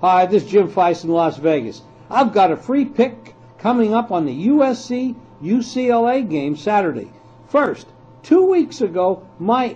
Hi, this is Jim Feist in Las Vegas. I've got a free pick coming up on the USC UCLA game Saturday. First, 2 weeks ago, my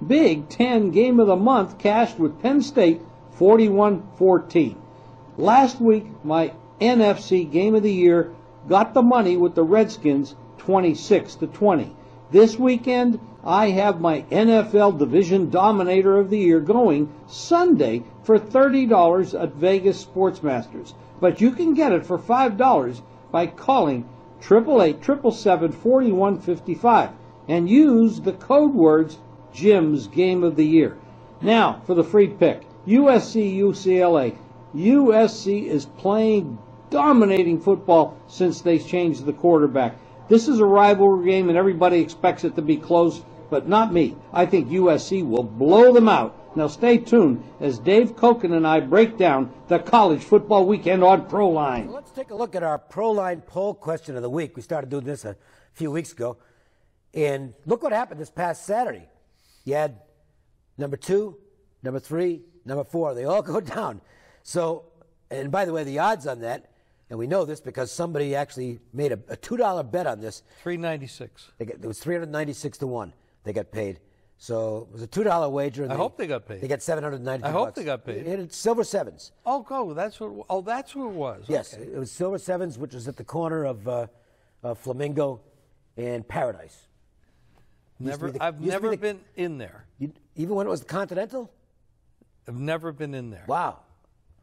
Big Ten game of the month cashed with Penn State 41-14. Last week, my NFC game of the year got the money with the Redskins 26-20. This weekend, I have my NFL Division Dominator of the Year going Sunday for $30 at Vegas Sportsmasters. But you can get it for $5 by calling 888-777-4155 and use the code words Jim's Game of the Year. Now, for the free pick, USC-UCLA. USC is playing dominating football since they changed the quarterback. This is a rivalry game, and everybody expects it to be close, but not me. I think USC will blow them out. Now stay tuned as Dave Cokin and I break down the college football weekend on Proline. So let's take a look at our Proline poll question of the week. We started doing this a few weeks ago. And look what happened this past Saturday. You had number 2, number 3, number 4. They all go down. So, and by the way, the odds on that, and we know this because somebody actually made a $2 bet on this. $396. It was $396-1. They got paid. So it was a $2 wager. And I hope they got paid. They got $790. I hope they got paid. It's Silver Sevens. Oh, go. That's what it was. Yes, okay. It was Silver Sevens, which was at the corner of Flamingo and Paradise. I've never been in there. Even when it was the Continental? I've never been in there. Wow.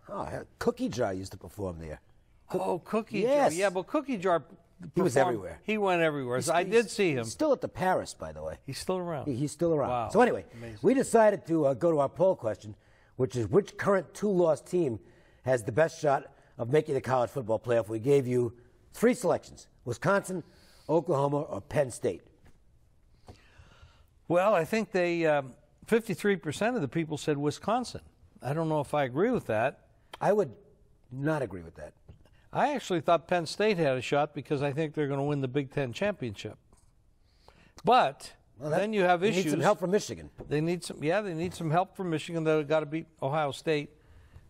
Oh, Cookie Jar used to perform there. Cookie yes. Jar. Yeah, but Cookie Jar he was everywhere. He went everywhere. So I did see him. He's still at the Paris, by the way. He's still around. He's still around. Wow. So anyway, amazing. We decided to go to our poll question, which is which current 2-loss team has the best shot of making the college football playoff. We gave you 3 selections: Wisconsin, Oklahoma, or Penn State. Well, I think 53% of the people said Wisconsin. I don't know if I agree with that. I would not agree with that. I actually thought Penn State had a shot because I think they're going to win the Big Ten championship. But then you have issues. They need some help from Michigan. They need some help from Michigan. They've got to beat Ohio State.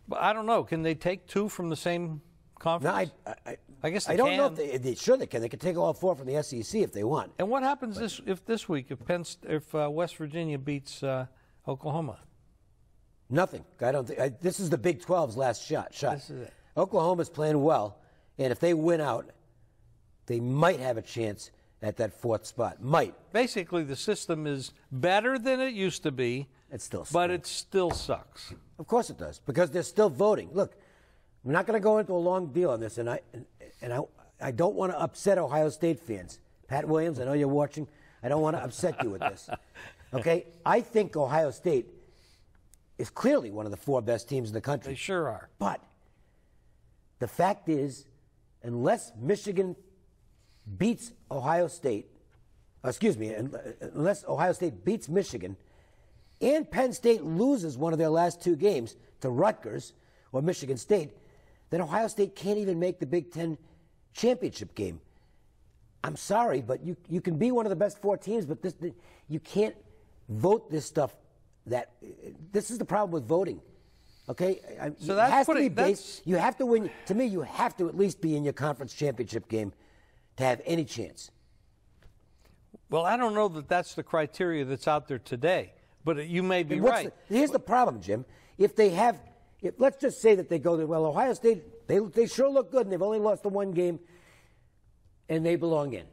But I don't know. Can they take 2 from the same conference? No, I guess they I don't can. know if they sure they can. They can take all 4 from the SEC if they want. And what happens this week if West Virginia beats Oklahoma? Nothing. I don't think this is the Big 12's last shot. This is it. Oklahoma's playing well, and if they win out, they might have a chance at that 4th spot. Might. Basically, the system is better than it used to be. It still sucks. But it still sucks. Of course it does, because they're still voting. Look, we're not going to go into a long deal on this, and I don't want to upset Ohio State fans. Pat Williams, I know you're watching. I don't want to upset you with this. Okay? I think Ohio State is clearly one of the 4 best teams in the country. They sure are. But the fact is, unless Michigan beats Ohio State, unless Ohio State beats Michigan, and Penn State loses one of their last 2 games to Rutgers or Michigan State, then Ohio State can't even make the Big Ten championship game. I'm sorry, but you can be one of the best 4 teams, but you can't vote this stuff. This is the problem with voting. Okay, so it has to be based. You have to win. To me, you have to at least be in your conference championship game to have any chance. Well, I don't know that that's the criteria that's out there today, but you may be right. Here's the problem, Jim. Let's just say that they go there. Well, Ohio State, they sure look good, and they've only lost the 1 game, and they belong in.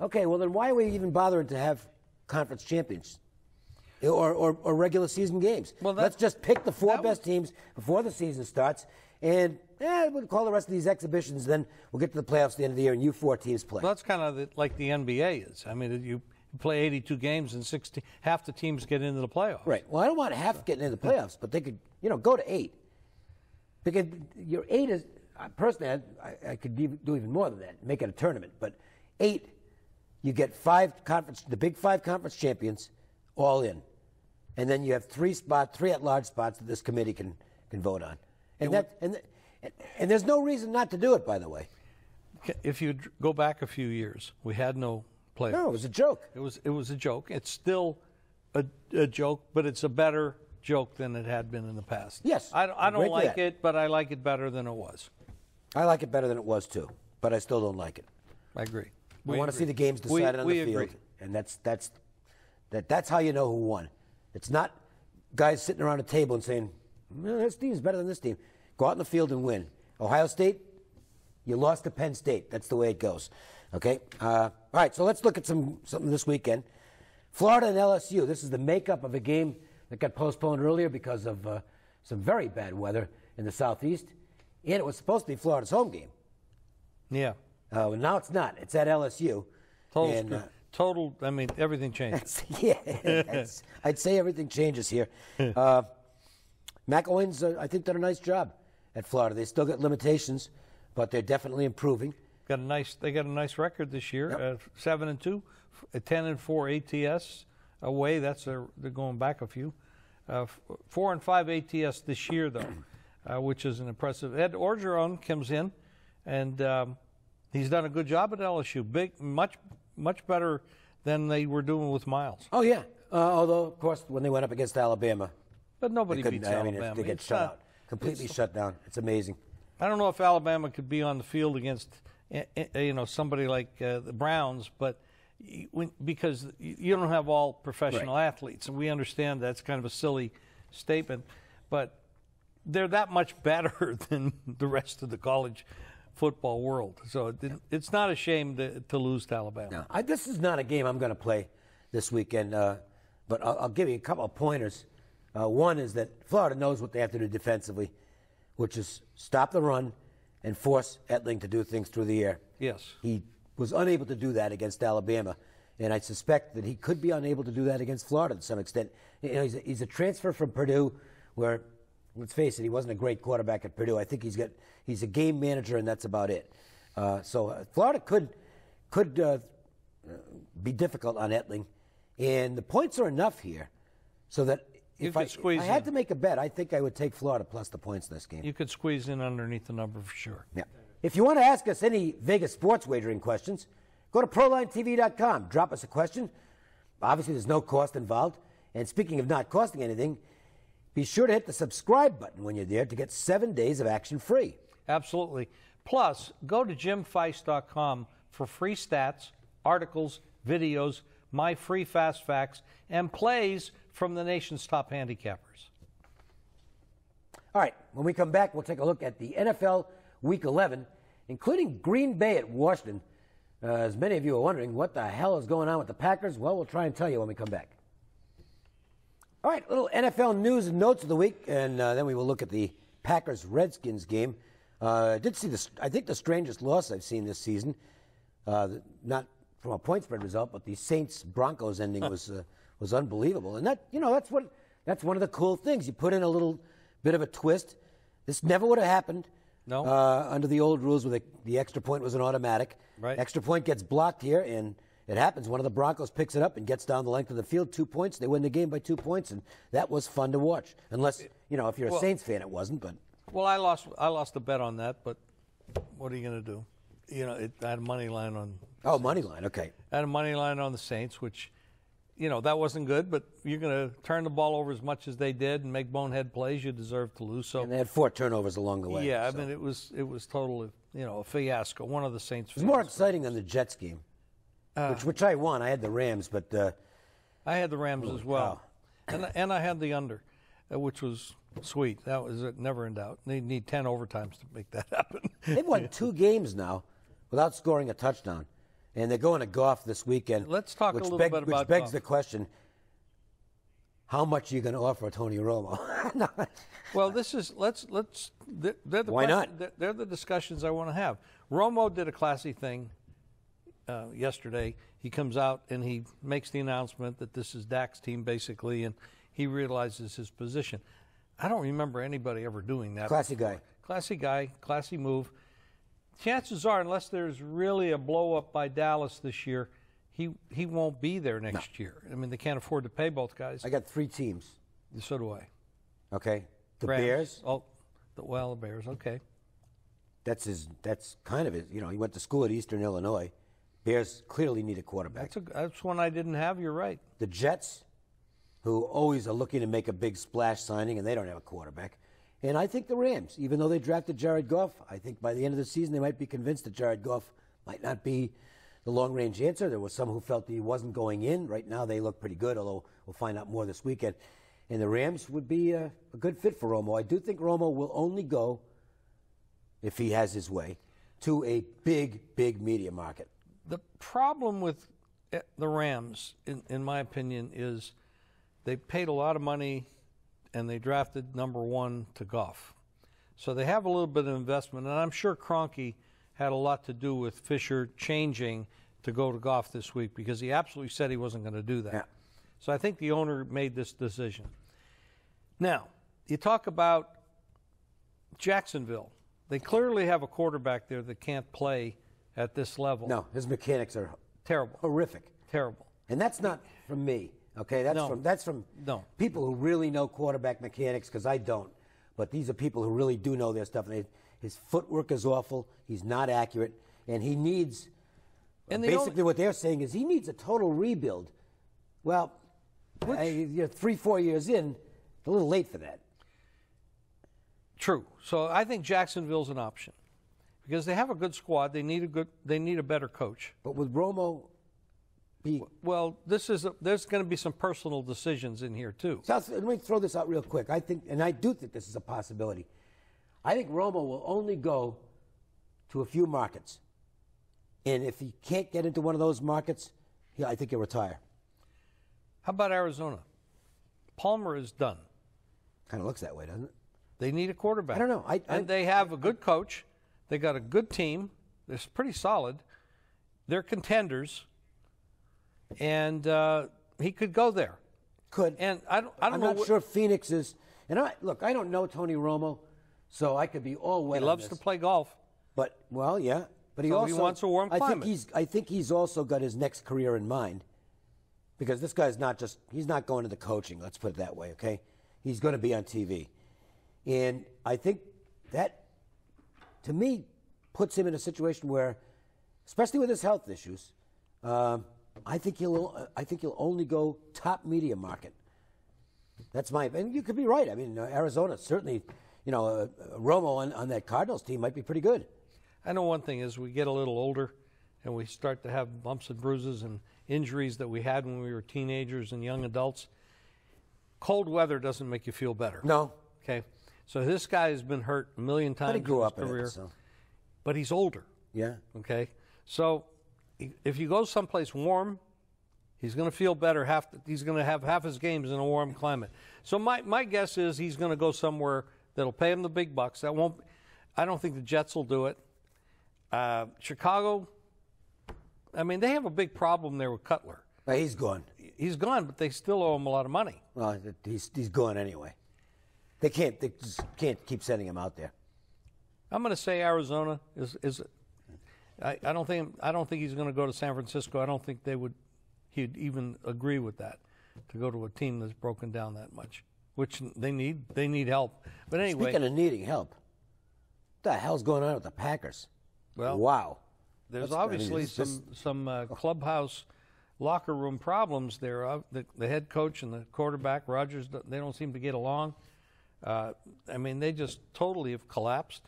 Okay, well then why are we even bothering to have conference champions? Or regular season games. Well, let's just pick the 4 best teams before the season starts, and we'll call the rest of these exhibitions. Then we'll get to the playoffs at the end of the year, and 4 teams play. Well, that's kind of like the NBA is. I mean, you play 82 games, and half the teams get into the playoffs. Right. Well, I don't want half getting into the playoffs, but they could, go to 8. Because your 8 is personally, I could do even more than that, make it a tournament. But 8, you get the Big 5 conference champions all in. And then you have 3 at-large spots that this committee can vote on. And there's no reason not to do it, by the way. If you go back a few years, we had no playoffs. No, it was a joke. It was a joke. It's still a joke, but it's a better joke than it had been in the past. Yes, I don't agree with like that. it, but I like it better than it was. I like it better than it was too, but I still don't like it. I agree. I want to see the games decided on the field, agree. and that's how you know who won. It's not guys sitting around a table and saying, this team's better than this team. Go out in the field and win. Ohio State, you lost to Penn State. That's the way it goes. Okay? All right, so let's look at something this weekend. Florida and LSU. This is the makeup of a game that got postponed earlier because of some very bad weather in the southeast. And it was supposed to be Florida's home game. Yeah. Now it's not. It's at LSU. Total, I mean, everything changes. I'd say everything changes here. McElwain's, I think, done a nice job at Florida. They still got limitations, but they're definitely improving. They got a nice record this year. 7-2, 10-4 ATS away. They're going back a few. 4-5 ATS this year though, which is an impressive. Ed Orgeron comes in, and he's done a good job at LSU. Much better than they were doing with Miles. Oh yeah. Although of course when they went up against Alabama, but nobody beats Alabama. I mean, they get shut out, completely shut down. It's amazing. I don't know if Alabama could be on the field against somebody like the Browns, but because you don't have all professional athletes, and we understand that's kind of a silly statement, but they're that much better than the rest of the college football world. So it's not a shame to lose to Alabama. No, this is not a game I'm going to play this weekend, but I'll give you a couple of pointers. One is that Florida knows what they have to do defensively, which is stop the run and force Etling to do things through the air. Yes. He was unable to do that against Alabama, and I suspect that he could be unable to do that against Florida to some extent. You know, he's a transfer from Purdue where, let's face it, he wasn't a great quarterback at Purdue. I think he's a game manager, and that's about it. So Florida could be difficult on Etling, and the points are enough here so that if I had to make a bet, I think I would take Florida plus the points in this game. You could squeeze in underneath the number for sure. Yeah. If you want to ask us any Vegas sports wagering questions, go to ProlineTV.com. Drop us a question. Obviously, there's no cost involved. And speaking of not costing anything, be sure to hit the subscribe button when you're there to get 7 days of action free. Absolutely. Plus, go to JimFeist.com for free stats, articles, videos, my free fast facts, and plays from the nation's top handicappers. All right, when we come back, we'll take a look at the NFL Week 11, including Green Bay at Washington. As many of you are wondering, what the hell is going on with the Packers? Well, we'll try and tell you when we come back. All right, little NFL news and notes of the week, and then we will look at the Packers-Redskins game. I did see I think the strangest loss I've seen this season, not from a point spread result, but the Saints-Broncos ending was unbelievable. And that's one of the cool things. You put in a little bit of a twist. This never would have happened under the old rules where the extra point was an automatic. Right. Extra point gets blocked here, and it happens. One of the Broncos picks it up and gets down the length of the field, 2 points. They win the game by 2 points, and that was fun to watch. Unless, if you're a Saints fan, it wasn't. But well, I lost a bet on that, but what are you going to do? I had a money line on. Oh, money line, okay. I had a money line on the Saints, which, that wasn't good. But you're going to turn the ball over as much as they did and make bonehead plays. You deserve to lose. So and they had 4 turnovers along the way. Yeah, so. I mean it was totally a fiasco. One of the Saints. It was more exciting than the Jets game, which I won. I had the Rams, but I had the Rams as well, and I had the under, which was sweet. That was never in doubt. They need 10 overtimes to make that happen. They've won 2 games now without scoring a touchdown. And they're going to Goff this weekend. Let's talk a little bit about Which begs Goff. the question, how much are you going to offer Tony Romo? No. Well, this is, Why not? They're the discussions I want to have. Romo did a classy thing yesterday. He comes out and he makes the announcement that this is Dak's team, basically, and he realizes his position. I don't remember anybody ever doing that. Classy before. guy, classy move. Chances are, unless there's really a blow-up by Dallas this year, he won't be there next year. I mean, they can't afford to pay both guys. I got 3 teams. So do I. Okay. The Rams. Bears. Oh, the Bears, okay. That's kind of it. He went to school at Eastern Illinois. Bears clearly need a quarterback. That's one I didn't have. You're right. The Jets, who always are looking to make a big splash signing, and they don't have a quarterback. And I think the Rams, even though they drafted Jared Goff, I think by the end of the season they might be convinced that Jared Goff might not be the long-range answer. There was some who felt that he wasn't going in. Right now they look pretty good, although we'll find out more this weekend. And the Rams would be a good fit for Romo. I do think Romo will only go, if he has his way, to a big, big media market. The problem with the Rams, in my opinion, is they paid a lot of money and they drafted number 1 to Goff. So they have a little bit of investment, and I'm sure Kroenke had a lot to do with Fisher changing to go to Goff this week because he absolutely said he wasn't going to do that. Yeah. So I think the owner made this decision. Now, you talk about Jacksonville. They clearly have a quarterback there that can't play at this level. No, his mechanics are terrible. Horrific. Terrible. And that's not from me, okay? That's from people who really know quarterback mechanics, because I don't. But these are people who really do know their stuff. And his footwork is awful. He's not accurate. And he needs, basically what they're saying is he needs a total rebuild. Well, you're 3-4 years in, a little late for that. True. So I think Jacksonville's an option because they have a good squad. They need a better coach. But with Romo, well, there's going to be some personal decisions in here too. So let me throw this out real quick. I do think this is a possibility. I think Romo will only go to a few markets, and if he can't get into one of those markets, I think he'll retire. How about Arizona? Palmer is done. Kind of looks that way, doesn't it? They need a quarterback. I don't know. And they have a good coach. They got a good team. They're pretty solid. They're contenders. And he could go there. Could. And I'm not sure Phoenix is. And look, I don't know Tony Romo, so I could be all wet. He loves to play golf. But yeah. But he wants a warm climate. I think he's also got his next career in mind, because this guy's he's not going into coaching. Let's put it that way, okay? He's going to be on TV. And I think that, to me, puts him in a situation where, especially with his health issues, I think he'll only go top media market. That's and you could be right. I mean, Arizona certainly, Romo on that Cardinals team might be pretty good. I know one thing is we get a little older, and we start to have bumps and bruises and injuries that we had when we were teenagers and young adults. Cold weather doesn't make you feel better. No. Okay. So this guy has been hurt a million times in his career, so. But he's older. Yeah. Okay. So if you go someplace warm, he's going to feel better. He's going to have half his games in a warm climate. So my guess is he's going to go somewhere that'll pay him the big bucks. I don't think the Jets will do it. Chicago, I mean, they have a big problem there with Cutler. He's gone. He's gone, but they still owe him a lot of money. Well, he's gone anyway. They just can't keep sending him out there. I'm going to say Arizona is. I don't think he's going to go to San Francisco. I don't think he'd even agree with that, to go to a team that's broken down that much, which they need. They need help. But anyway, speaking of needing help, what the hell's going on with the Packers? Well, wow. There's obviously some clubhouse locker room problems there. The head coach and the quarterback, Rodgers, they don't seem to get along. I mean, they just totally have collapsed.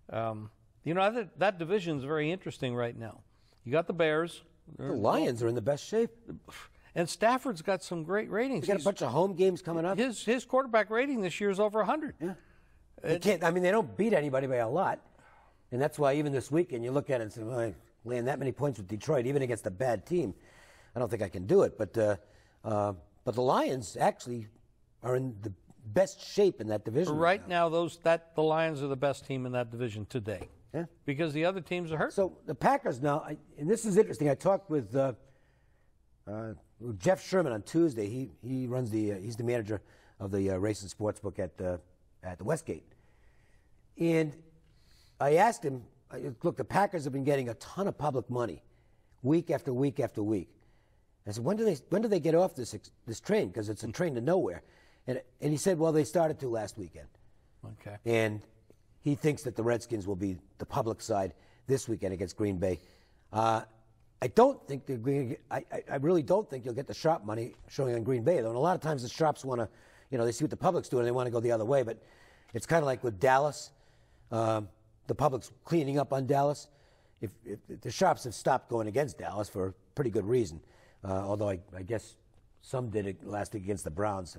That division is very interesting right now. You got the Bears. The Lions are in the best shape. And Stafford's got some great ratings. He's got a bunch of home games coming up. His quarterback rating this year is over 100. Yeah. They don't beat anybody by a lot. And that's why even this weekend you look at it and say, well, laying that many points with Detroit, even against a bad team, I don't think I can do it. But the Lions actually are in the best shape in that division. Right now, the Lions are the best team in that division today. Yeah. Because the other teams are hurt. So the Packers now, and this is interesting. I talked with Jeff Sherman on Tuesday. He runs he's the manager of the race and sportsbook at the Westgate. And I asked him, look, the Packers have been getting a ton of public money, week after week after week. I said, when do they get off this train? Because it's a train to nowhere. And he said, well, they started to last weekend. Okay. And he thinks that the Redskins will be the public side this weekend against Green Bay. I don't think they're going to. I really don't think you'll get the sharp money showing on Green Bay, though. And a lot of times the sharps want to, they see what the public's doing and they want to go the other way. But it's kind of like with Dallas. The public's cleaning up on Dallas. If the sharps have stopped going against Dallas for a pretty good reason, although I guess some did it last week against the Browns.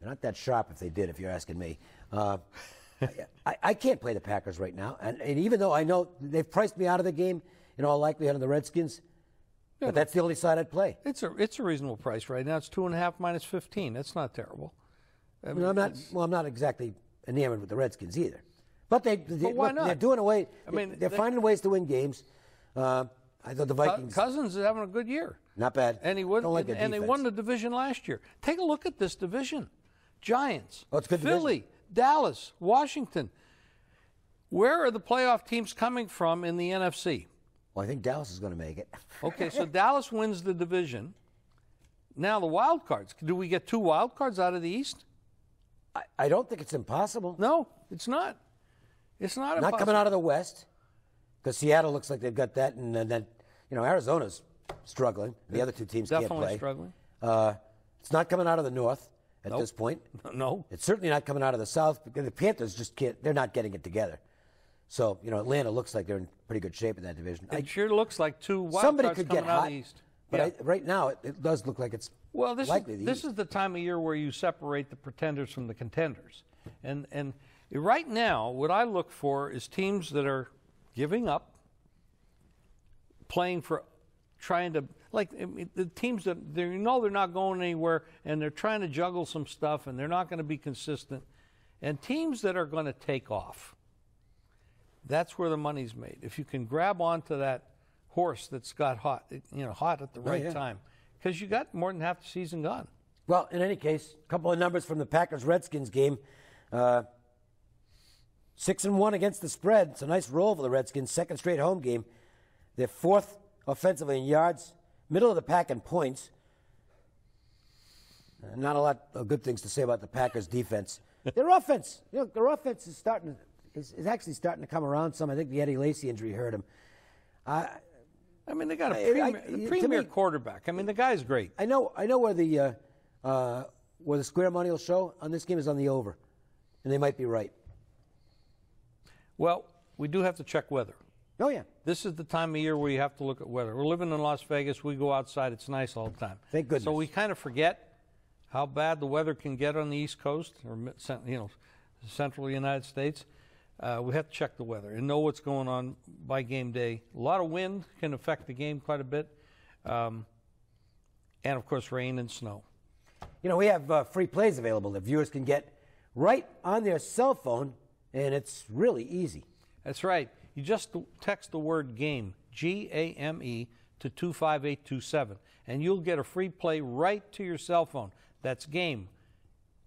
They're not that sharp if they did, if you're asking me. I can't play the Packers right now, and even though I know they've priced me out of the game in all likelihood on the Redskins, but that's the only side I'd play. It's a reasonable price right now. It's 2.5 minus 15. That's not terrible. I mean, I'm not exactly enamored with the Redskins either. But why not? They're doing away. I mean, they're finding ways to win games. I thought the Vikings. Cousins is having a good year. Not bad. And they won the division last year. Take a look at this division: Giants, it's good Philly, division. Dallas, Washington. Where are the playoff teams coming from in the NFC? Well, I think Dallas is going to make it. Okay, so Dallas wins the division. Now the wild cards. Do we get 2 wild cards out of the East? I don't think it's impossible. No, it's not. It's not impossible. Not coming out of the West, because Seattle looks like they've got that, and then Arizona's struggling. The other 2 teams can't play. Definitely struggling. It's not coming out of the North at this point. No. It's certainly not coming out of the South, because the Panthers just can't. They're not getting it together. So Atlanta looks like they're in pretty good shape in that division. It sure looks like 2 wild somebody cards could coming get out hot, of the East. But right now it does look like it's likely this is the time of year where you separate the pretenders from the contenders. And right now, what I look for is teams that are giving up, playing for, trying to, the teams that they're not going anywhere, and they're trying to juggle some stuff, and they're not going to be consistent. And teams that are going to take off, that's where the money's made. If you can grab onto that horse that's got hot at the right time, because you got more than half the season gone. Well, in any case, a couple of numbers from the Packers-Redskins game. 6-1 against the spread. It's a nice roll for the Redskins. Second straight home game. They're 4th offensively in yards, middle of the pack in points. Not a lot of good things to say about the Packers' defense. Their offense, their offense is actually starting to come around some. I think the Eddie Lacy injury hurt him. I mean, they got a premier quarterback. I mean, the guy's great. I know where the square money will show on this game is on the over, and they might be right. Well, we do have to check weather. Oh, yeah. This is the time of year where you have to look at weather. We're living in Las Vegas. We go outside. It's nice all the time. Thank goodness. So we kind of forget how bad the weather can get on the East Coast or central United States. We have to check the weather and know what's going on by game day. A lot of wind can affect the game quite a bit. And, of course, rain and snow. We have free plays available that viewers can get right on their cell phone, and it's really easy. That's right. You just text the word GAME, G-A-M-E, to 25827, and you'll get a free play right to your cell phone. That's GAME,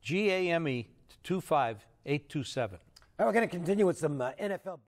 G-A-M-E, to 25827. All right, we're going to continue with some NFL.